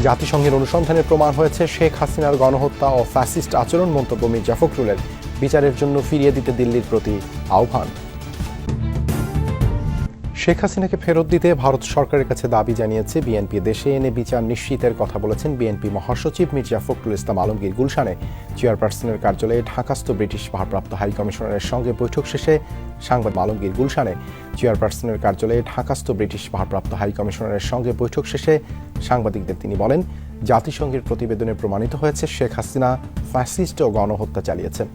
জাতিসংঘের অনুসন্ধানের প্রমাণ হয়েছে শেখ হাসিনার গণহত্যা ও ফ্যাসিস্ট আচরণ, মন্তব্য মির্জা ফখরুলের। বিচারের জন্য ফিরিয়ে দিতে দিল্লির প্রতি আহ্বান। শেখ হাসিনাকে ফেরত দিতে ভারত সরকারের কাছে দাবি জানিয়েছে বিএনপি। দেশে এনে বিচার নিশ্চিতের কথা বলেছেন বিএনপি মহাসচিব মির্জা ফখরুল ইসলাম আলমগীর। গুলশানে চেয়ারপারসনের কার্যালয়ে ঢাকাস্থ ব্রিটিশ ভারপ্রাপ্ত হাইকমিশনারের সঙ্গে বৈঠক শেষে সাংবাদিক আলমগীর গুলশানে চেয়ারপারসনের কার্যালয়ে ঢাকাস্থ ব্রিটিশ ভারপ্রাপ্ত হাইকমিশনারের সঙ্গে বৈঠক শেষে সাংবাদিকদের তিনি বলেন, জাতিসংঘের প্রতিবেদনে প্রমাণিত হয়েছে শেখ হাসিনা ফ্যাসিস্ট ও গণহত্যা চালিয়েছেন।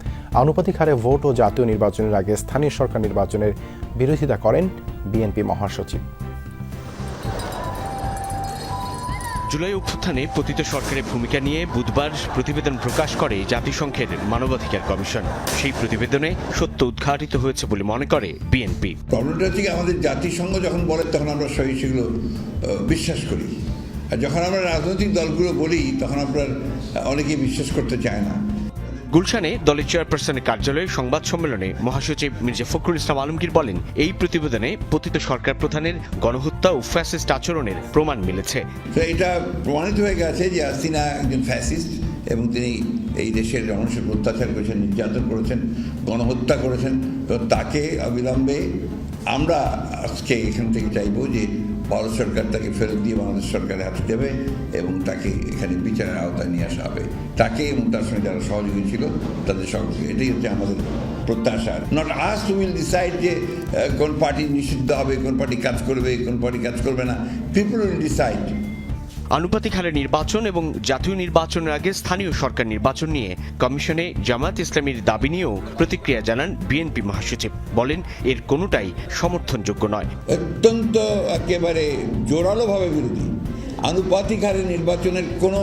আনুপাতিক হারে ভোট ও জাতীয় নির্বাচনের আগে স্থানীয় সরকার নির্বাচনের বিরোধিতা করেন বিএনপি মহাসচিব। জুলাই অভ্যুত্থানে পতিত সরকারের ভূমিকা নিয়ে বুধবার প্রতিবেদন প্রকাশ করে জাতিসংঘের মানবাধিকার কমিশন। সেই প্রতিবেদনে সত্য উদ্ঘাটিত হয়েছে বলে মনে করে বিএনপি। প্রবলেমটা হচ্ছে আমাদের জাতিসংঘ যখন বলে তখন আমরা সবাই সেগুলো বিশ্বাস করি, আর যখন আমরা রাজনৈতিক দলগুলো বলি তখন আমরা অনেকেই বিশ্বাস করতে চায় না। গুলশানে দলের চেয়ারপারসনের কার্যালয়ে সংবাদ সম্মেলনে মহাসচিব মির্জা ফখরুল ইসলাম আলমগীর বলেন, এই প্রতিবেদনে পতিত সরকার প্রধানের গণহত্যা ও ফ্যাসিস্ট আচরণের প্রমাণ মিলেছে। এটা প্রমাণিত হয়ে গেছে যে হাসিনা একজন ফ্যাসিস্ট এবং তিনি এই দেশের মানুষের অত্যাচার করেছেন, নির্যাতন করেছেন, গণহত্যা করেছেন। তো তাকে অবিলম্বে আমরা আজকে এখান থেকে চাইবো যে ভারত সরকার তাকে ফেরত দিয়ে বাংলাদেশ সরকারের হাতে দেবে এবং তাকে এখানে বিচারের আওতায় নিয়ে আসা হবে। তাকে এবং তার সঙ্গে যারা সহযোগী ছিল তাদের সঙ্গে, এটাই হচ্ছে আমাদের প্রত্যাশা। Not us to will decide যে কোন পার্টি নিষিদ্ধ হবে, কোন পার্টি কাজ করবে, কোন পার্টি কাজ করবে না। People will decide. আনুপাতিক হারে নির্বাচন এবং জাতীয় নির্বাচনের আগে স্থানীয় সরকার নির্বাচন নিয়ে কমিশনে জামায়াত ইসলামীর দাবি নিয়েও প্রতিক্রিয়া জানান বিএনপি মহাসচিব। বলেন, এর কোনোটাই সমর্থনযোগ্য নয়। অত্যন্ত একেবারে জোরালোভাবে বিরোধী। আনুপাতিক হারে নির্বাচনের কোনো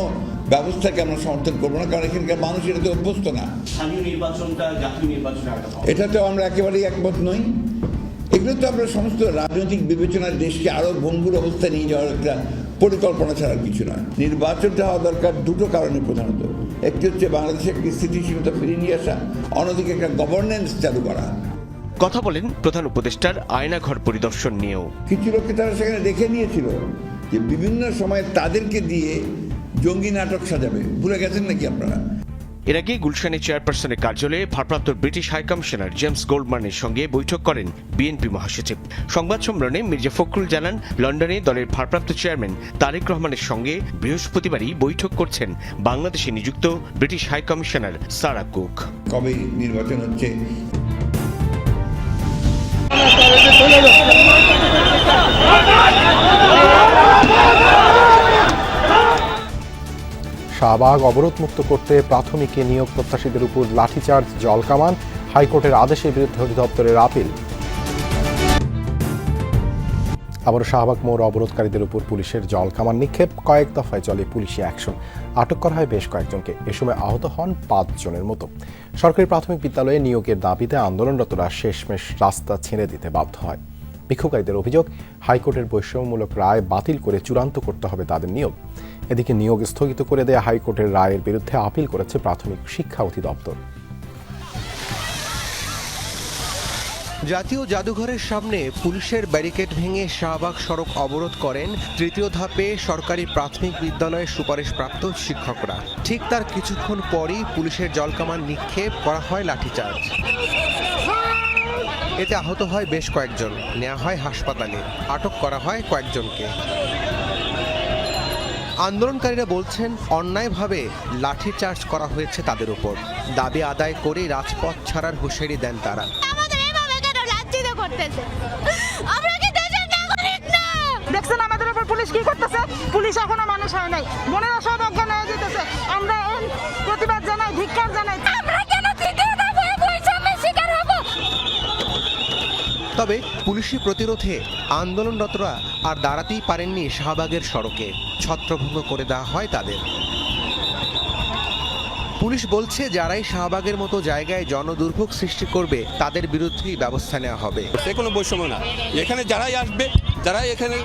ব্যবস্থাকে আমরা সমর্থন করবো না, কারণ এখানকার মানুষ এটাতে অভ্যস্ত না। স্থানীয় নির্বাচনটা জাতীয় নির্বাচনের আগে হবে, এটাতে আমরা একেবারেই একমত নই। এগুলো তো আমরা সমস্ত রাজনৈতিক বিবেচনার দেশকে আরো ভঙ্গুর অবস্থায় নিয়ে যাওয়ার একটা পরিকল্পনা ছাড়া কিছু নয়। নির্বাচনটা হওয়া দরকার দুটো কারণে প্রধানত। একটি হচ্ছে বাংলাদেশে একটি স্থিতিশীলতা ফিরিয়ে নিয়ে আসা, অন্যদিকে একটা গভর্নেন্স চালু করা। কথা বলেন প্রধান উপদেষ্টার আয়নাঘর পরিদর্শন নিয়েও। কিছু লোককে তারা সেখানে দেখে নিয়েছিল যে বিভিন্ন সময় তাদেরকে দিয়ে জঙ্গি নাটক সাজাবে। ভুলে গেছেন নাকি আপনারা? এর আগে গুলশানে চেয়ারপারসনের কার্যালয়ে ভারপ্রাপ্ত ব্রিটিশ হাইকমিশনার জেমস গোল্ডম্যানের সঙ্গে বৈঠক করেন বিএনপি মহাসচিব। সংবাদ সম্মেলনে মির্জা ফখরুল জানান, লন্ডনে দলের ভারপ্রাপ্ত চেয়ারম্যান তারেক রহমানের সঙ্গে বৃহস্পতিবারই বৈঠক করছেন বাংলাদেশে নিযুক্ত ব্রিটিশ হাইকমিশনার সারা কুক। কবে নির্বাচন হচ্ছে? শাহবাগ অবরোধমুক্ত করতে প্রাথমিকে নিয়োগ প্রত্যাশীদের উপর লাঠিচার্জ, জলকামান, হাইকোর্টের আদেশের বিরুদ্ধে অধিদপ্তরের আপিল। আবারও শাহবাগ মোড় অবরোধকারীদের উপর পুলিশের জলকামান নিক্ষেপ, কয়েক দফায় চলে পুলিশি অ্যাকশন। আটক করা হয় বেশ কয়েকজনকে। এ সময় আহত হন 5 জনের মতো। সরকারি প্রাথমিক বিদ্যালয়ে নিয়োগের দাবিতে আন্দোলনরতরা শেষমেশ রাস্তা ছেড়ে দিতে বাধ্য হয়। বিক্ষোভকারীদের অভিযোগ, হাইকোর্টের বৈষম্যমূলক রায় বাতিল করে চূড়ান্ত করতে হবে তাদের নিয়োগ। এদিকে নিয়োগ স্থগিত করে দেয়া হাইকোর্টের রায়ের বিরুদ্ধে আপিল করেছে প্রাথমিক শিক্ষা অধিদপ্তর। জাতীয় জাদুঘরের সামনে পুলিশের ব্যারিকেড ভেঙে শাহবাগ সড়ক অবরোধ করেন তৃতীয় ধাপে সরকারি প্রাথমিক বিদ্যালয়ের সুপারিশপ্রাপ্ত শিক্ষকরা। ঠিক তার কিছুক্ষণ পরই পুলিশের জলকামান নিক্ষেপ করা হয় লাঠিচার্জ। এতে আহত হয় বেশ কয়েকজন, নেওয়া হয় হাসপাতালে, আটক করা হয় কয়েকজনকে। আন্দোলনকারীরা বলছেন, অন্যায়ভাবে লাঠিচার্জ করা হয়েছে তাদের উপর। দাবি আদায় করে রাজপথ ছাড়ার হুঁশিয়ারি দেন তারা। দেখছেন আমাদের উপর পুলিশ কি করতেছে? পুলিশ এখনো মানুষ হয় নাই, বোনেরা সব অজ্ঞান হয়ে যেতেছে। আমরা প্রতিবাদ জানাই, ধিক্কার জানাই। তবে পুলিশি প্রতিরোধে আন্দোলনরতরা আর দাঁড়াতেই পারেননি শাহবাগের সড়কে। ছত্রভঙ্গ করে দেওয়া হয় তাদের। পুলিশ বলছে, যারাই শাহবাগের মতো জায়গায় জনদুর্ভোগ সৃষ্টি করবে তাদের বিরুদ্ধেই ব্যবস্থা নেওয়া হবে। কোনো বৈষম্য না, এখানে যারাই আসবে, যারাই এখানে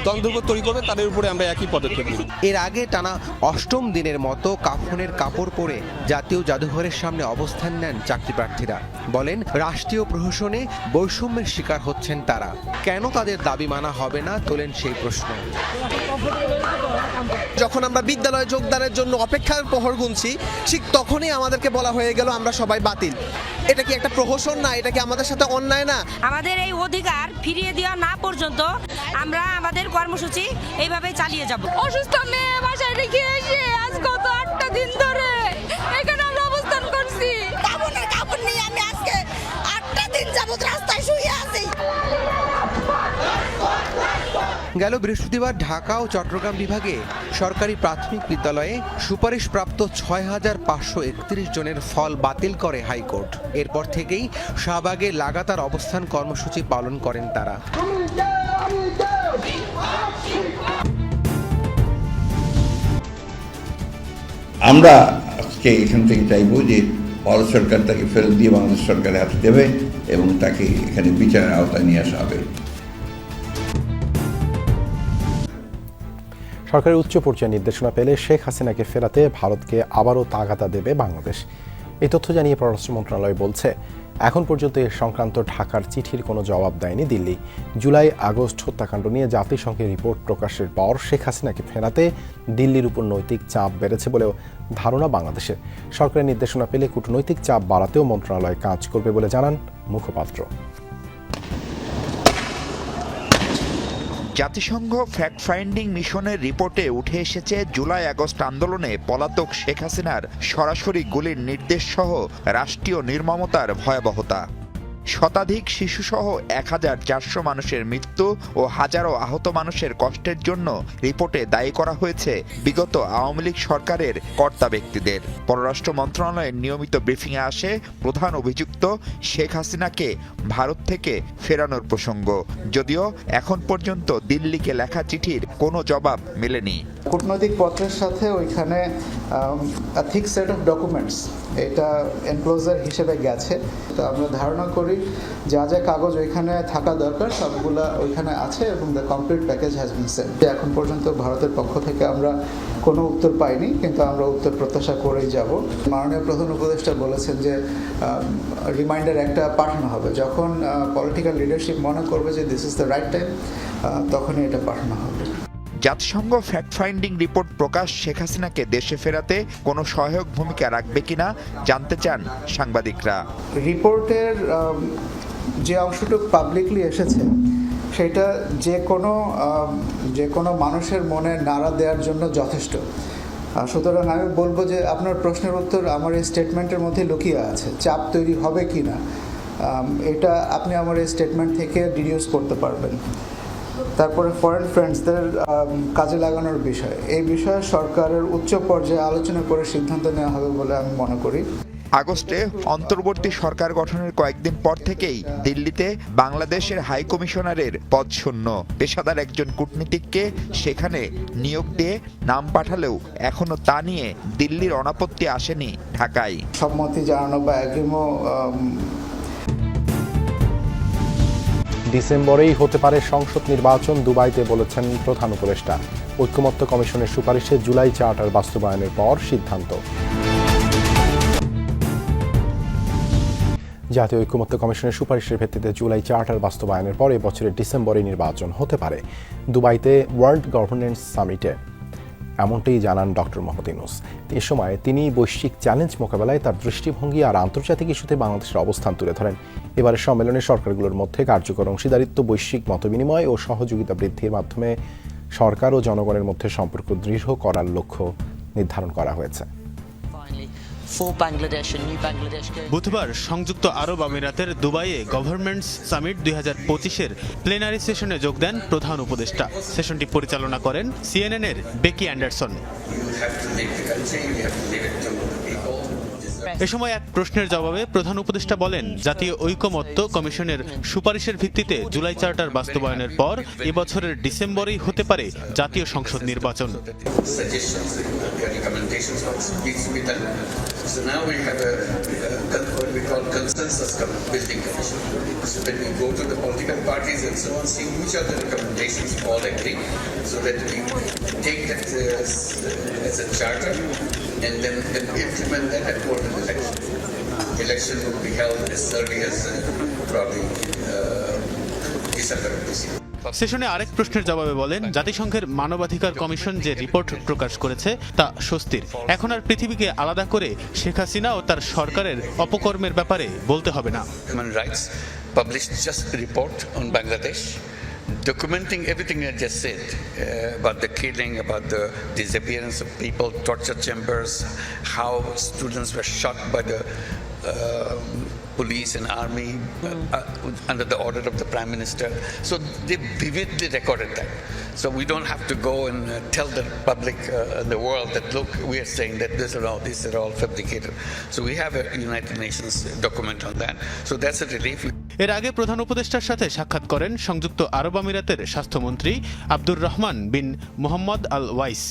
দ্বন্দ্ব তৈরি করবে তাদের উপরে আমরা একই পদক্ষেপ নিই। এর আগে টানা 8ম দিনের মতো কাফনের কাপড় পরে জাতীয় জাদুঘরের সামনে অবস্থান নেন চাকরি প্রার্থীরা। বলেন, রাষ্ট্রীয় প্রহসনে বৈষম্যের শিকার হচ্ছেন তারা। কেন তাদের দাবি মানা হবে না, তোলেন সেই প্রশ্ন। যখন আমরা বিদ্যালয়ে যোগদানের জন্য অপেক্ষার প্রহর গুনছি, ঠিক তখনই আমাদেরকে বলা হয়ে গেল আমরা সবাই বাতিল। এটা কি একটা প্রহসন না? এটা কি আমাদের সাথে অন্যায় না? আমাদের এই অধিকার ফিরিয়ে দেওয়া না পর্যন্ত আমরা আমাদের কর্মসূচি এইভাবে চালিয়ে যাব। অসুস্থ মেয়ে বাসায় রেখে এসে আজ গত 8টা দিন ধরে এখানে আমরা অবস্থান করছি। কাপড় নিয়ে আমি আজকে 8টা দিন যাবত রাস্তায় শুয়ে আছি। গেল বৃহস্পতিবার ঢাকা ও চট্টগ্রাম বিভাগে সরকারি প্রাথমিক বিদ্যালয়ে সুপারিশপ্রাপ্ত ৬,৫৩১ জনের ফল বাতিল করে হাইকোর্ট। এরপর থেকেই শাহবাগে লাগাতার অবস্থান কর্মসূচি পালন করেন তারা। আমরা আজকে এখান থেকে চাইব যে ভারত সরকার তাকে ফেরত দিয়ে বাংলাদেশ সরকারের হাতে দেবে এবং তাকে এখানে বিচারের আওতায় নিয়ে আসা হবে। সরকারের উচ্চ পর্যায়ের নির্দেশনা পেলে শেখ হাসিনাকে ফেরাতে ভারতকে আবারও তাগাদা দেবে বাংলাদেশ। এই তথ্য জানিয়ে পররাষ্ট্র মন্ত্রণালয় বলছে, এখন পর্যন্ত এ সংক্রান্ত ঢাকার চিঠির কোনো জবাব দেয়নি দিল্লি। জুলাই আগস্ট হত্যাকাণ্ড নিয়ে জাতিসংঘের রিপোর্ট প্রকাশের পর শেখ হাসিনাকে ফেরাতে দিল্লির উপর নৈতিক চাপ বেড়েছে বলেও ধারণা বাংলাদেশের। সরকারের নির্দেশনা পেলে কূটনৈতিক চাপ বাড়াতেও মন্ত্রণালয় কাজ করবে বলে জানান মুখপাত্র। জাতিসংঘ ফ্যাক্ট ফাইন্ডিং মিশনের রিপোর্টে উঠে এসেছে জুলাই আগস্ট আন্দোলনে পলাতক শেখ হাসিনার সরাসরি গুলির নির্দেশ সহ রাষ্ট্রীয় নির্মমতার ভয়াবহতা। শতাধিক শিশুসহ ১,৪০০ মানুষের মৃত্যু ও হাজারো আহত মানুষের কষ্টের জন্য রিপোর্টে দায়ী করা হয়েছে বিগত আওয়ামী লীগ সরকারের কর্তা ব্যক্তিদের। পররাষ্ট্র মন্ত্রণালয়ের নিয়মিত ব্রিফিংয়ে আসে প্রধান অভিযুক্ত শেখ হাসিনাকে ভারত থেকে ফেরানোর প্রসঙ্গ, যদিও এখন পর্যন্ত দিল্লিকে লেখা চিঠির কোনো জবাব মেলেনি। কূটনৈতিক পত্রের সাথে ওইখানে থিক সেট অফ ডকুমেন্টস এটা এনক্লোজার হিসেবে গেছে। তো আমরা ধারণা করি যা যা কাগজ ওইখানে থাকা দরকার সবগুলা ওইখানে আছে এবং the complete package has been sent. এখন পর্যন্ত ভারতের পক্ষ থেকে আমরা কোনো উত্তর পাইনি, কিন্তু আমরা উত্তর প্রত্যাশা করেই যাব। মাননীয় প্রধান উপদেষ্টা বলেছেন যে রিমাইন্ডার একটা পাঠানো হবে, যখন পলিটিক্যাল লিডারশিপ মনে করবে যে this is the right time, তখনই এটা পাঠানো হবে। জাতিসংঘ ফ্যাক্ট ফাইন্ডিং রিপোর্ট প্রকাশ শেখ হাসিনাকে দেশে ফেরাতে কোনো সহায়ক ভূমিকা রাখবে কিনা জানতে চান সাংবাদিকরা। রিপোর্টের যে অংশটুকু পাবলিকলি এসেছে সেটা যে কোনো মানুষের মনে নাড়া দেওয়ার জন্য যথেষ্ট। সুতরাং আমি বলবো যে আপনার প্রশ্নের উত্তর আমার এই স্টেটমেন্টের মধ্যে লুকিয়ে আছে। চাপ তৈরি হবে কি না এটা আপনি আমার এই স্টেটমেন্ট থেকে ডিডিউস করতে পারবেন। তারপরে ফরেন ফ্রেন্ডসদের কাজে লাগানোর বিষয়, এই বিষয়ে সরকারের উচ্চ পর্যায়ে আলোচনা করে সিদ্ধান্ত নেওয়া হবে বলে আমি মনে করি। আগস্টে অন্তর্বর্তী সরকার গঠনের কয়েকদিন পর থেকেই দিল্লিতে বাংলাদেশের হাই কমিশনারের পদ শূন্য। পেশাদার একজন কূটনীতিককে সেখানে নিয়োগ দিয়ে নাম পাঠালেও এখনো তা নিয়ে দিল্লির অনাপত্তি আসেনি ঢাকায়। সম্মতি জানানো বা এগ্রিমো ডিসেম্বরেই হতে পারে সংসদ নির্বাচন, দুবাইতে বলেছেন প্রধান উপদেষ্টা। ঐকমত্য কমিশনের সুপারিশে জুলাই চার্টার বাস্তবায়নের পর সিদ্ধান্ত। জাতীয় ঐকমত্য কমিশনের সুপারিশের ভিত্তিতে জুলাই চার্টার বাস্তবায়নের পর এবছরের ডিসেম্বরে নির্বাচন হতে পারে দুবাইতে ওয়ার্ল্ড গভর্নেন্স সামিটে, এমনটাই জানান ডক্টর মোহাম্মদ ইউনূস। এ সময় তিনি বৈশ্বিক চ্যালেঞ্জ মোকাবেলায় তার দৃষ্টিভঙ্গি আর আন্তর্জাতিক ইস্যুতে বাংলাদেশের অবস্থান তুলে ধরেন। এবারের সম্মেলনে সরকারগুলোর মধ্যে কার্যকর অংশীদারিত্ব, বৈশ্বিক মতবিনিময় ও সহযোগিতা বৃদ্ধির মাধ্যমে সরকার ও জনগণের মধ্যে সম্পর্ক দৃঢ় করার লক্ষ্য নির্ধারণ করা হয়েছে। বুধবার সংযুক্ত আরব আমিরাতের দুবাইয়ে গভর্নমেন্টস সামিট 2025-এর প্লেনারি সেশনে যোগ দেন প্রধান উপদেষ্টা। সেশনটি পরিচালনা করেন CNN-এর বেকি অ্যান্ডারসন। এ সময় এক প্রশ্নের জবাবে প্রধান উপদেষ্টা বলেন, জাতীয় ঐকমত্য কমিশনের সুপারিশের ভিত্তিতে জুলাই চার্টার বাস্তবায়নের পর এবছরের ডিসেম্বরেই হতে পারে জাতীয় সংসদ নির্বাচন। So now we have what we call consensus building commission. So when we go to the political parties and so on, see which are the recommendations all agree, so that we take that as a charter and then implement that at court of election. Election will be held as early as probably December of this year. সেশনে আরেক প্রশ্নের জবাবে বলেন, জাতিসংঘের মানবাধিকার commission যে report প্রকাশ করেছে তা স্বস্তির। এখন আর পৃথিবীকে আলাদা করে শেখ হাসিনা ও তার সরকারের অপকর্মের ব্যাপারে বলতে হবে না। Human Rights published just a report on Bangladesh, documenting everything I just said about the killing, about the disappearance of people, torture chambers, how students were shot by the police and army under the order of the Prime Minister. So they vividly recorded that. So we don't have to go and tell the public and the world that, look, we are saying that these are all fabricated. So we have a United Nations document on that. So that's a relief. এর আগে প্রধান উপদেষ্টার সাথে সাক্ষাৎ করেন সংযুক্ত আরব আমিরাতের স্বাস্থ্যমন্ত্রী আব্দুর রহমান বিন মোহাম্মদ আল ওয়াইস।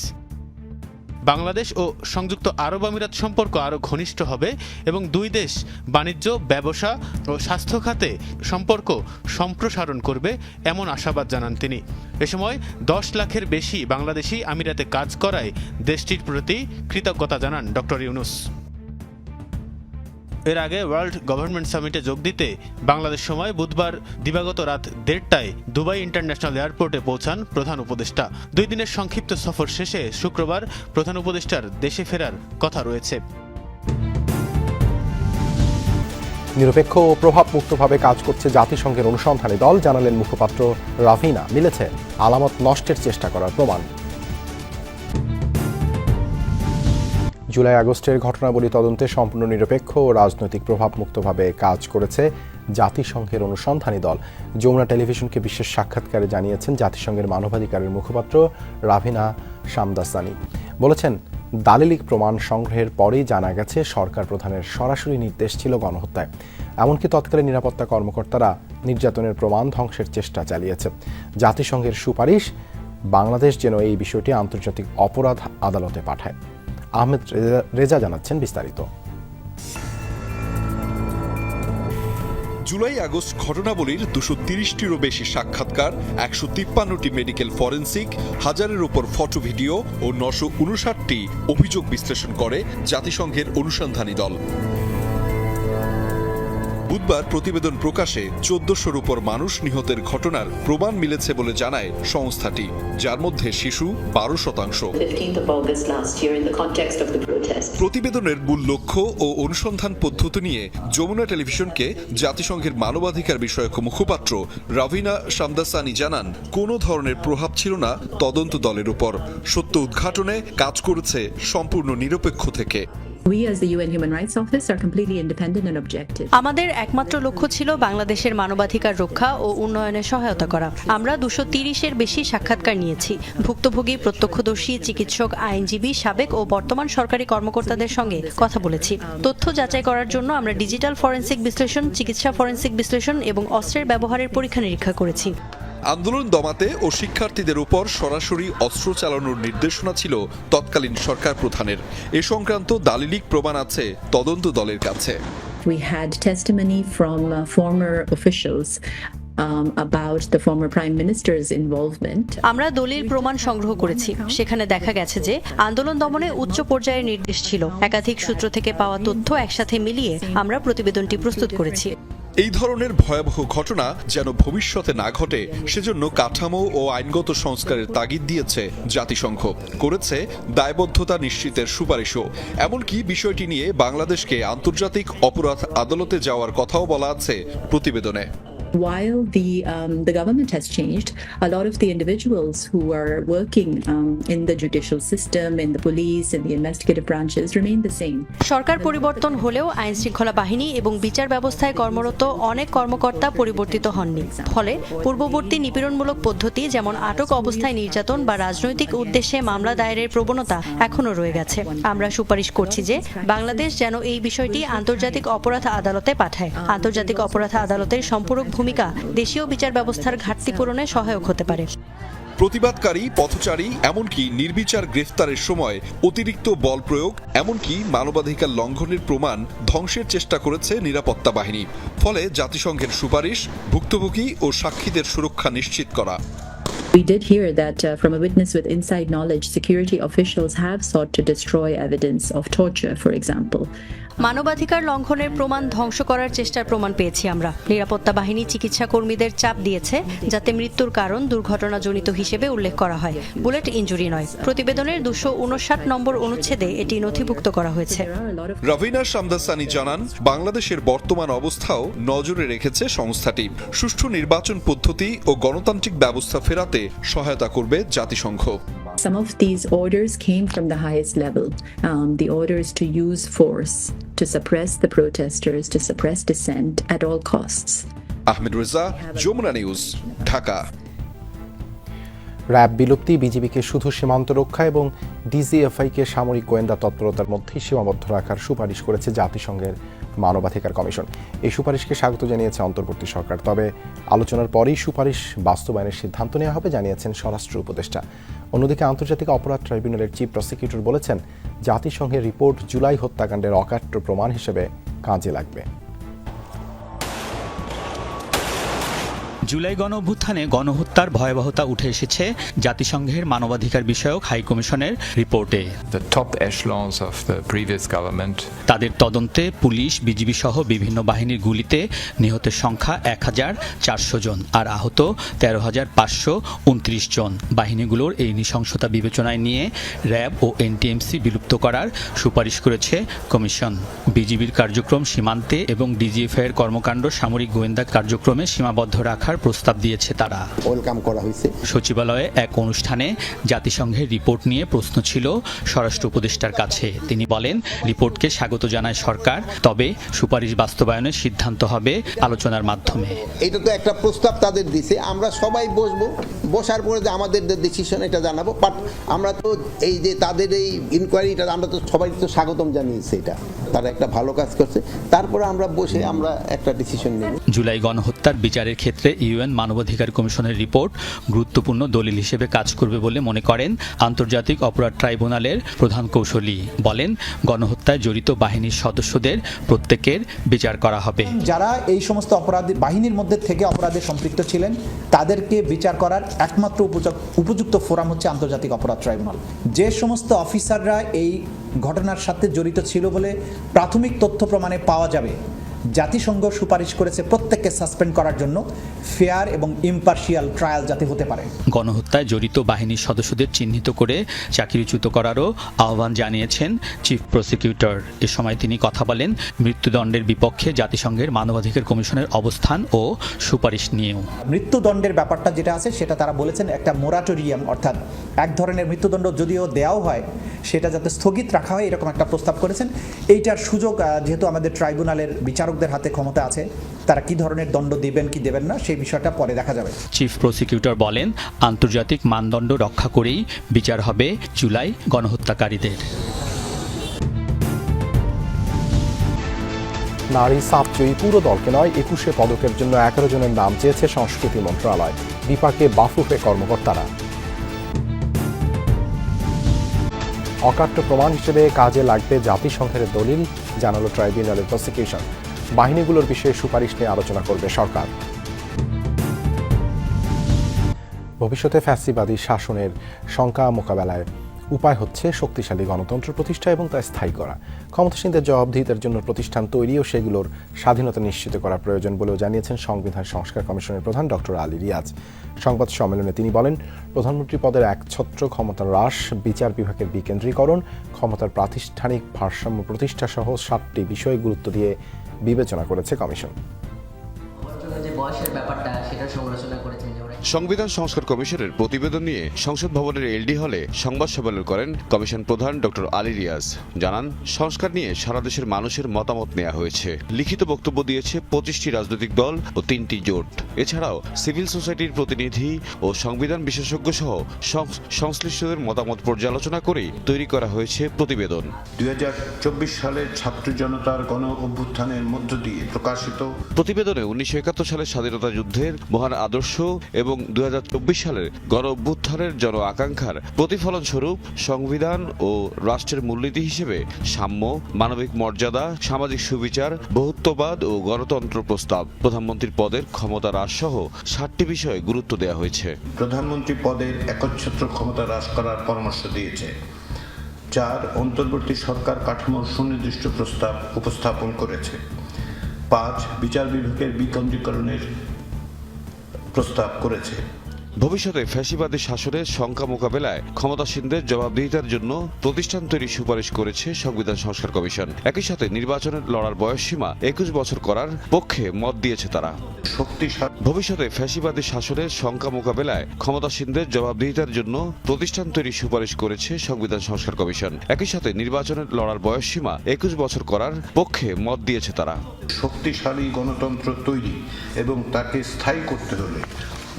বাংলাদেশ ও সংযুক্ত আরব আমিরাত সম্পর্ক আরও ঘনিষ্ঠ হবে এবং দুই দেশ বাণিজ্য, ব্যবসা ও স্বাস্থ্য খাতে সম্পর্ক সম্প্রসারণ করবে এমন আশাবাদ জানান তিনি। এ সময় 10 লাখের বেশি বাংলাদেশি আমিরাতে কাজ করায় দেশটির প্রতি কৃতজ্ঞতা জানান ডক্টর ইউনূস। এর আগে ওয়ার্ল্ড গভর্নমেন্ট সামিটে যোগ দিতে বাংলাদেশ সময় বুধবার দিবাগত রাত 1:30টায় দুবাই ইন্টারন্যাশনাল এয়ারপোর্টে পৌঁছান প্রধান উপদেষ্টা। 2 দিনের সংক্ষিপ্ত সফর শেষে শুক্রবার প্রধান উপদেষ্টার দেশে ফেরার কথা রয়েছে। নিরপেক্ষ ও প্রভাবমুক্তভাবে কাজ করছে জাতিসংঘের অনুসন্ধানী দল, জানালেন মুখপাত্র রাভিনা। মিলেছে আলামত নষ্টের চেষ্টা করার প্রমাণ। জুলাই আগস্টের ঘটনাবলী তদন্তে সম্পূর্ণ নিরপেক্ষ ও রাজনৈতিক প্রভাবমুক্তভাবে কাজ করেছে জাতিসংঘের অনুসন্ধানী দল। যমুনা টেলিভিশনকে বিশেষ সাক্ষাৎকারে জানিয়েছেন জাতিসংঘের মানবাধিকারের মুখপাত্র রাভিনা শামদাসানি। বলেছেন, দালিলিক প্রমাণ সংগ্রহের পরেই জানা গেছে সরকার প্রধানের সরাসরি নির্দেশ ছিল গণহত্যায়। এমনকি তৎকালীন নিরাপত্তা কর্মকর্তারা নির্যাতনের প্রমাণ ধ্বংসের চেষ্টা চালিয়েছে। জাতিসংঘের সুপারিশ, বাংলাদেশ যেন এই বিষয়টি আন্তর্জাতিক অপরাধ আদালতে পাঠায়। আহমেদ রেজা জানাচ্ছেন বিস্তারিত। জুলাই আগস্ট ঘটনাবলীর 230টিরও বেশি সাক্ষাৎকার, 153টি মেডিকেল ফরেনসিক, হাজারের উপর ফটো ভিডিও ও 959টি অভিযোগ বিশ্লেষণ করে জাতিসংঘের অনুসন্ধানী দল। বুধবার প্রতিবেদন প্রকাশে 1400-র উপর মানুষ নিহতের ঘটনার প্রমাণ মিলেছে বলে জানায় সংস্থাটি, যার মধ্যে শিশু 12%। প্রতিবেদনের মূল লক্ষ্য ও অনুসন্ধান পদ্ধতি নিয়ে যমুনা টেলিভিশনকে জাতিসংঘের মানবাধিকার বিষয়ক মুখপাত্র রাভিনা শামদাসানি জানান, কোনো ধরনের প্রভাব ছিল না তদন্ত দলের উপর। সত্য উদ্ঘাটনে কাজ করেছে সম্পূর্ণ নিরপেক্ষ থেকে। আমাদের একমাত্র লক্ষ্য ছিল বাংলাদেশের মানবাধিকার রক্ষা ও উন্নয়নে সহায়তা করা। আমরা 230-এর বেশি সাক্ষাৎকার নিয়েছি। ভুক্তভোগী, প্রত্যক্ষদর্শী, চিকিৎসক, আইনজীবী, সাবেক ও বর্তমান সরকারি কর্মকর্তাদের সঙ্গে কথা বলেছি। তথ্য যাচাই করার জন্য আমরা ডিজিটাল ফরেনসিক বিশ্লেষণ, চিকিৎসা ফরেনসিক বিশ্লেষণ এবং অস্ত্রের ব্যবহারের পরীক্ষা নিরীক্ষা করেছি। আন্দোলন দমাতে ও শিক্ষার্থীদের উপর সরাসরি অস্ত্র চালানোর নির্দেশনা ছিল তৎকালীন সরকার প্রধানের। এ সংক্রান্ত দালিলিক প্রমাণ আছে তদন্ত দলের কাছে। We had testimony from former officials about the former prime minister's involvement. আমরা দলিল প্রমাণ সংগ্রহ করেছি। সেখানে দেখা গেছে যে আন্দোলন দমনে উচ্চ পর্যায়ের নির্দেশ ছিল। একাধিক সূত্র থেকে পাওয়া তথ্য একসাথে মিলিয়ে আমরা প্রতিবেদনটি প্রস্তুত করেছি। এই ধরনের ভয়াবহ ঘটনা যেন ভবিষ্যতে না ঘটে সেজন্য কাঠামো ও আইনগত সংস্কারের তাগিদ দিয়েছে জাতিসংঘ, করেছে দায়বদ্ধতা নিশ্চিতের সুপারিশও। এমনকি বিষয়টি নিয়ে বাংলাদেশকে আন্তর্জাতিক অপরাধ আদালতে যাওয়ার কথাও বলা আছে প্রতিবেদনে। While the government has changed, a lot of the individuals who are working in the judicial system, in the police, in the investigative branches remain the same. সরকার পরিবর্তন হলেও আইন শৃঙ্খলা বাহিনী এবং বিচার ব্যবস্থায় কর্মরত অনেক কর্মকর্তা পরিবর্তিত হননি। ফলে পূর্ববর্তী নিপীড়নমূলক পদ্ধতি, যেমন আটক অবস্থায় নির্যাতন বা রাজনৈতিক উদ্দেশ্যে মামলা দায়েরের প্রবণতা এখনো রয়ে গেছে। আমরা সুপারিশ করছি যে বাংলাদেশ যেন এই বিষয়টি আন্তর্জাতিক অপরাধ আদালতে পাঠায়। আন্তর্জাতিক অপরাধ আদালতের সম্পূরক ভূমিকা দেশীয় বিচার ব্যবস্থার ঘাটতি পূরণে সহায়ক হতে পারে। প্রতিবাদকারী, পথচারী, এমনকি নির্বিচার গ্রেফতারের সময় অতিরিক্ত বল প্রয়োগ, এমনকি মানবাধিকার লঙ্ঘনের প্রমাণ ধ্বংসের চেষ্টা করেছে নিরাপত্তা বাহিনী। ফলে জাতিসংঘের সুপারিশ, ভুক্তভোগী ও সাক্ষীদের সুরক্ষা নিশ্চিত করা। We did hear that from a witness with inside knowledge, security officials have sought to destroy evidence of torture, for example. মানবাধিকার লঙ্ঘনের প্রমাণ ধ্বংস করার চেষ্টার প্রমাণ পেয়েছি আমরা। নিরাপত্তা বাহিনী চিকিৎসা কর্মীদের চাপ দিয়েছে যাতে মৃত্যুর কারণ দুর্ঘটনাজনিত হিসেবে উল্লেখ করা হয়, বুলেট ইনজুরি নয়। প্রতিবেদনের 259 নম্বর অনুচ্ছেদে এটি নথিভুক্ত করা হয়েছে। রবিনা শামদাসানি জানান, বাংলাদেশের বর্তমান অবস্থাও নজরে রেখেছে সংস্থাটি। সুষ্ঠু নির্বাচন পদ্ধতি ও গণতান্ত্রিক ব্যবস্থা ফেরাতে সহায়তা করবে জাতিসংঘ। Some of these orders came from the highest level. The orders to use force to suppress the protesters, to suppress dissent at all costs. Ahmed Reza, Jamuna news, Dhaka. RAB বিলুপ্তি, বিজিবিকে শুধু সীমান্ত রক্ষা এবং ডিজিএফআইকে সামরিক গোয়েন্দা তৎপরতার মধ্যেই সীমাবদ্ধ রাখার সুপারিশ করেছে জাতিসংঘের মানবাধিকার কমিশন। এই সুপারিশকে স্বাগত জানিয়েছে অন্তর্বর্তী সরকার। তবে আলোচনার পরেই সুপারিশ বাস্তবায়নের সিদ্ধান্ত নেওয়া হবে জানিয়েছেন স্বরাষ্ট্র উপদেষ্টা। অন্যদিকে আন্তর্জাতিক অপরাধ ট্রাইব্যুনালের চিফ প্রসিকিউটর বলেছেন, জাতিসংঘের রিপোর্ট জুলাই হত্যাকাণ্ডের অকাট্য প্রমাণ হিসেবে কাজে লাগবে। জুলাই গণঅভ্যুত্থানে গণহত্যার ভয়াবহতা উঠে এসেছে জাতিসংঘের মানবাধিকার বিষয়ক হাই কমিশনের রিপোর্টে। তাদের তদন্তে পুলিশ, বিজিবি সহ বিভিন্ন বাহিনীর গুলিতে নিহতের সংখ্যা 1400 জন আর আহত 13,529 জন। বাহিনীগুলোর এই নৃশংসতা বিবেচনায় নিয়ে র্যাব ও এনটিএমসি বিলুপ্ত করার সুপারিশ করেছে কমিশন। বিজিবির কার্যক্রম সীমান্তে এবং ডিজিএফআই এর কর্মকাণ্ড সামরিক গোয়েন্দা কার্যক্রমে সীমাবদ্ধ রাখার প্রস্তাব দিয়েছে তারা। ওয়েলকাম করা হয়েছে। সচিবালয়ে এক অনুষ্ঠানে জাতিসংঘের রিপোর্ট নিয়ে প্রশ্ন ছিল স্বরাষ্ট্র উপদেষ্টার কাছে। তিনি বলেন, রিপোর্টকে স্বাগত জানায় সরকার, তবে সুপারিশ বাস্তবায়নের সিদ্ধান্ত হবে আলোচনার মাধ্যমে। এটা তো একটা প্রস্তাব তাদের দিছে, আমরা সবাই বসবো, বসার পরে যে আমাদের ডিসিশন এটা জানাবো। বাট আমরা তো এই যে তাদের এই ইনকোয়ারিটা আমরা তো সবাই তো স্বাগতম জানিয়েছি, এটা তারা একটা ভালো কাজ করছে। তারপরে আমরা বসে আমরা একটা ডিসিশন নেব। জুলাই গণহত্যার বিচারের ক্ষেত্রে ইউএন মানবাধিকার কমিশনের রিপোর্ট গুরুত্বপূর্ণ দলিল হিসেবে কাজ করবে বলে মনে করেন আন্তর্জাতিক অপরাধ ট্রাইব্যুনালের প্রধান কৌশলী। বলেন, গণহত্যায় জড়িত বাহিনীর সদস্যদের প্রত্যেকের বিচার করা হবে। যারা এই সমস্ত অপরাধী বাহিনীর মধ্যে থেকে অপরাধে সম্পৃক্ত ছিলেন তাদেরকে বিচার করার একমাত্র উপযুক্ত ফোরাম হচ্ছে আন্তর্জাতিক অপরাধ ট্রাইব্যুনাল। যে সমস্ত অফিসাররা এই ঘটনার সাথে জড়িত ছিল বলে প্রাথমিক তথ্য প্রমাণে পাওয়া যাবে, জাতিসংঘ সুপারিশ করেছে প্রত্যেককে সাসপেন্ড করার জন্য, ফেয়ার এবং ইম্পার্শিয়াল ট্রায়াল যাতে হতে পারে। গণহত্যায় জড়িত বাহিনীর সদস্যদের চিহ্নিত করে চাকরিচ্যুত করারও আহ্বান জানিয়েছেন চিফ প্রসিকিউটর। এ সময় তিনি কথা বলেন মৃত্যুদণ্ডের বিপক্ষে জাতিসংঘের মানবাধিকার কমিশনের অবস্থান ও সুপারিশ নিয়েও। মৃত্যুদণ্ডের ব্যাপারটা যেটা আছে সেটা তারা বলেছেন একটা মোরাটোরিয়াম, অর্থাৎ এক ধরনের মৃত্যুদণ্ড যদিও দেওয়াও হয় সেটা যাতে স্থগিত রাখা হয় এরকম একটা প্রস্তাব করেছেন। এইটার সুযোগ যেহেতু আমাদের ট্রাইব্যুনালের বিচারকদের হাতে ক্ষমতা আছে, তারা কি ধরনের দণ্ড দিবেন কি দেবেন না সেই বিষয়টা পরে দেখা যাবে। চিফ প্রসিকিউটর বলেন, আন্তর্জাতিক মানদণ্ড রক্ষা করেই বিচার হবে জুলাই গণহত্যাকারীদের। নারী সাপজয়ী পুরো দলকে নয়, 21 পদকের জন্য 11 জনের নাম চেয়েছে সংস্কৃতি মন্ত্রণালয়। বিপাকে বাফুফে কর্মকর্তারা। অকাট্য প্রমাণ হিসেবে কাজে লাগবে জাতিসংঘের দলিল, জানালো ট্রাইব্যুনালের প্রসিকিউশন। বাহিনীগুলোর বিষয়ে সুপারিশ নিয়ে আলোচনা করবে সরকার। ভবিষ্যতে ফ্যাসিবাদী শাসনের শঙ্কা মোকাবেলায় উপায় হচ্ছে শক্তিশালী গণতন্ত্র প্রতিষ্ঠা এবং তা স্থায়ী করা। ক্ষমতাসীনদের জবাবদিহিতার জন্য প্রতিষ্ঠান তৈরি ও সেগুলোর স্বাধীনতা নিশ্চিত করা প্রয়োজন বলেও জানিয়েছেন সংবিধান সংস্কার কমিশনের প্রধান ডক্টর আলী রিয়াজ। সংবাদ সম্মেলনে তিনি বলেন, প্রধানমন্ত্রী পদের একছত্র ক্ষমতার হ্রাস, বিচার বিভাগের বিকেন্দ্রীকরণ, ক্ষমতার প্রাতিষ্ঠানিক ভারসাম্য প্রতিষ্ঠা সহ 7টি বিষয় গুরুত্ব দিয়ে বিবেচনা করেছে কমিশন। সংবিধান সংস্কার কমিশনের প্রতিবেদন নিয়ে সংসদ ভবনের এলডি হলে সংবাদ সম্মেলন করেন কমিশন প্রধান ডক্টর আলী রিয়াজ। জানান, সংস্কার নিয়ে সারা দেশের মানুষের মতামত নেওয়া হয়েছে। লিখিত বক্তব্য দিয়েছে 25টি রাজনৈতিক দল ও 3টি জোট। এছাড়াও সিভিল সোসাইটির প্রতিনিধি ও সংবিধান বিশেষজ্ঞ সহ সংশ্লিষ্টদের মতামত পর্যালোচনা করে তৈরি করা হয়েছে প্রতিবেদন। 2024 সালের ছাত্র জনতার গণ অভ্যুত্থানের মধ্য দিয়ে প্রকাশিত প্রতিবেদনে 1971 সালের স্বাধীনতা যুদ্ধের মহান আদর্শ এবং 2024 সালের গণ অভ্যুত্থানের জন আকাঙ্ক্ষার প্রতিফলন স্বরূপ সংবিধান ও রাষ্ট্রের মূলনীতি হিসেবে সাম্য, মানবিক মর্যাদা, সামাজিক সুবিচার, বহুত্ববাদ ও গণতন্ত্র প্রস্তাব, প্রধানমন্ত্রীর পদের ক্ষমতা হ্রাস সহ 7টি বিষয়ে গুরুত্ব দেওয়া হয়েছে। প্রধানমন্ত্রী পদের একচ্ছত্র ক্ষমতা হ্রাস করার পরামর্শ দিয়েছে। 4 অন্তর্বর্তী সরকার কাঠামোর সুনির্দিষ্ট প্রস্তাব উপস্থাপন করেছে। 5 বিচার বিভাগের বিকেন্দ্রীকরণের প্রস্তাব করেছে। ভবিষ্যতে ফ্যাসিবাদী শাসনের শঙ্কা মোকাবেলায় ক্ষমতাসীনদের জবাবদিহিতার জন্য প্রতিষ্ঠান তৈরির সুপারিশ করেছে সংবিধান সংস্কার কমিশন। একই সাথে নির্বাচনের লড়ার বয়সসীমা 21 বছর করার পক্ষে মত দিয়েছে তারা। ভবিষ্যতে ফ্যাসিবাদী শাসনের শঙ্কা মোকাবেলায় ক্ষমতাসীনদের জবাবদিহিতার জন্য প্রতিষ্ঠান তৈরির সুপারিশ করেছে সংবিধান সংস্কার কমিশন। একই সাথে নির্বাচনের লড়ার বয়সসীমা 21 বছর করার পক্ষে মত দিয়েছে তারা। শক্তিশালী গণতন্ত্র তৈরি এবং তাকে স্থায়ী করতে হলে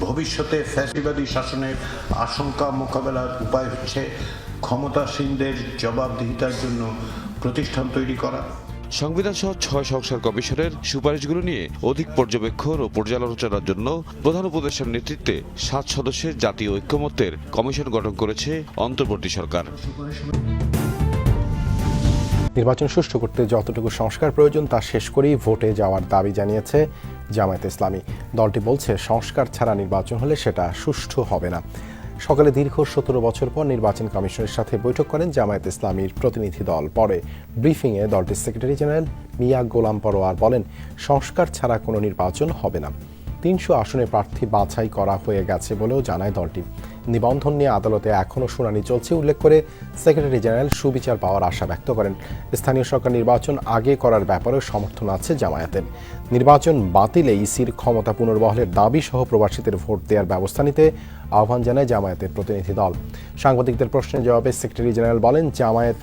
ভবিষ্যতে ফ্যাসিবাদী শাসনের আশঙ্কা মোকাবেলার উপায় হচ্ছে ক্ষমতাসীনদের জবাবদিহিতার জন্য প্রতিষ্ঠান তৈরি করা। সংবিধান সহ 6 সংস্কার কমিশনের সুপারিশগুলো নিয়ে অধিক পর্যবেক্ষণ ও পর্যালোচনার জন্য প্রধান উপদেষ্টার নেতৃত্বে 7 সদস্যের জাতীয় ঐক্যমত্যের কমিশন গঠন করেছে অন্তর্বর্তী সরকার। নির্বাচন সুষ্ঠু করতে যতটুকু সংস্কার প্রয়োজন তা শেষ করেই ভোটে যাওয়ার দাবি জানিয়েছে জামায়াতে ইসলামী। দলটি বলছে সংস্কার ছাড়া নির্বাচন হলে সেটা সুষ্ঠু হবে না। সকালে দীর্ঘ 17 বছর পর নির্বাচন কমিশনের সাথে বৈঠক করেন জামায়াতে ইসলামীর প্রতিনিধি দল। পরে ব্রিফিংয়ে দলটির সেক্রেটারি জেনারেল মিয়া গোলাম পরোয়ার বলেন, সংস্কার ছাড়া কোনো নির্বাচন হবে না। 300 আসনে প্রার্থী বাছাই করা হয়ে গেছে বলেও জানায় দলটি। নিবন্ধন নিয়ে আদালতে এখনও শুনানি চলছে উল্লেখ করে সেক্রেটারি জেনারেল সুবিচার পাওয়ার আশা ব্যক্ত করেন। স্থানীয় সরকার নির্বাচন আগে করার ব্যাপারেও সমর্থন আছে জামায়াতের। নির্বাচন বাতিলে ইসির ক্ষমতা পুনর্বহালের দাবি সহ প্রবাসীদের ভোট দেওয়ার ব্যবস্থা নিতে আহ্বান জানায় জামায়াতের প্রতিনিধি দল। সাংবাদিকদের প্রশ্নের জবাবে সেক্রেটারি জেনারেল বলেন, জামায়াত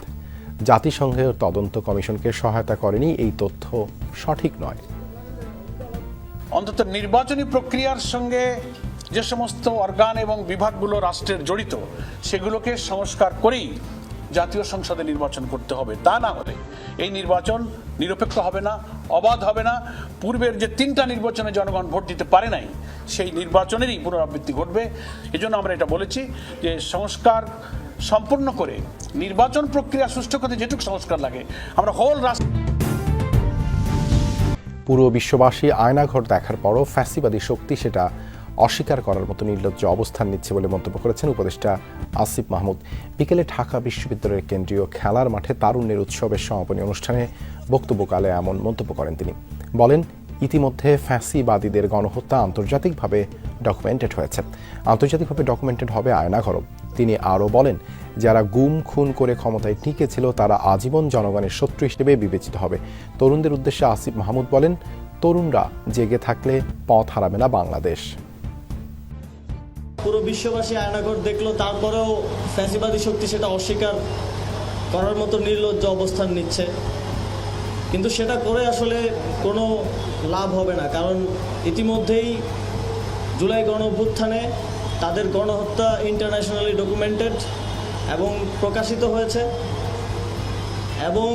জাতিসংঘের তদন্ত কমিশনকে সহায়তা করেনি, এই তথ্য সঠিক নয়। অন্তত নির্বাচনী প্রক্রিয়ার সঙ্গে যে সমস্ত অর্গান এবং বিভাগগুলো রাষ্ট্রের জড়িত সেগুলোকে সংস্কার করেই জাতীয় সংসদে নির্বাচন করতে হবে। তা না হলে এই নির্বাচন নিরপেক্ষ হবে না, অবাধ হবে না। পূর্বের যে 3টা নির্বাচনে জনগণ ভোট দিতে পারে নাই সেই নির্বাচনেরই পুনরাবৃত্তি ঘটবে। এজন্য আমরা এটা বলেছি যে সংস্কার সম্পূর্ণ করে নির্বাচন প্রক্রিয়া সুষ্ঠু করতে যেটুকু সংস্কার লাগে আমরা হোল রাষ্ট্র। পুরো বিশ্ববাসী আয়নাঘর দেখার পরও ফ্যাসিবাদী শক্তি সেটা অস্বীকার করার মতো নির্লজ্জ অবস্থান নিচ্ছে বলে মন্তব্য করেছেন উপদেষ্টা আসিফ মাহমুদ। বিকেলে ঢাকা বিশ্ববিদ্যালয়ের কেন্দ্রীয় খেলার মাঠে তারুণ্যের উৎসবের সমাপনী অনুষ্ঠানে বক্তব্যকালে এমন মন্তব্য করেন তিনি। বলেন, ইতিমধ্যে ফ্যাসিবাদীদের গণহত্যা আন্তর্জাতিকভাবে ডকুমেন্টেড হয়েছে, আন্তর্জাতিকভাবে ডকুমেন্টেড হবে আয়নাঘরও। তিনি আরও বলেন, যারা গুম খুন করে ক্ষমতায় টিকে ছিল তারা আজীবন জনগণের শত্রু হিসেবে বিবেচিত হবে। তরুণদের উদ্দেশ্যে আসিফ মাহমুদ বলেন, তরুণরা জেগে থাকলে পথ হারাবে না বাংলাদেশ। পুরো বিশ্ববাসী আয়নাঘর দেখলো, তারপরেও ফ্যাসিবাদী শক্তি সেটা অস্বীকার করার মতো নির্লজ্জ অবস্থান নিচ্ছে। কিন্তু সেটা করে আসলে কোনো লাভ হবে না, কারণ ইতিমধ্যেই জুলাই গণ অভ্যুত্থানে তাদের গণহত্যা ইন্টারন্যাশনালি ডকুমেন্টেড এবং প্রকাশিত হয়েছে এবং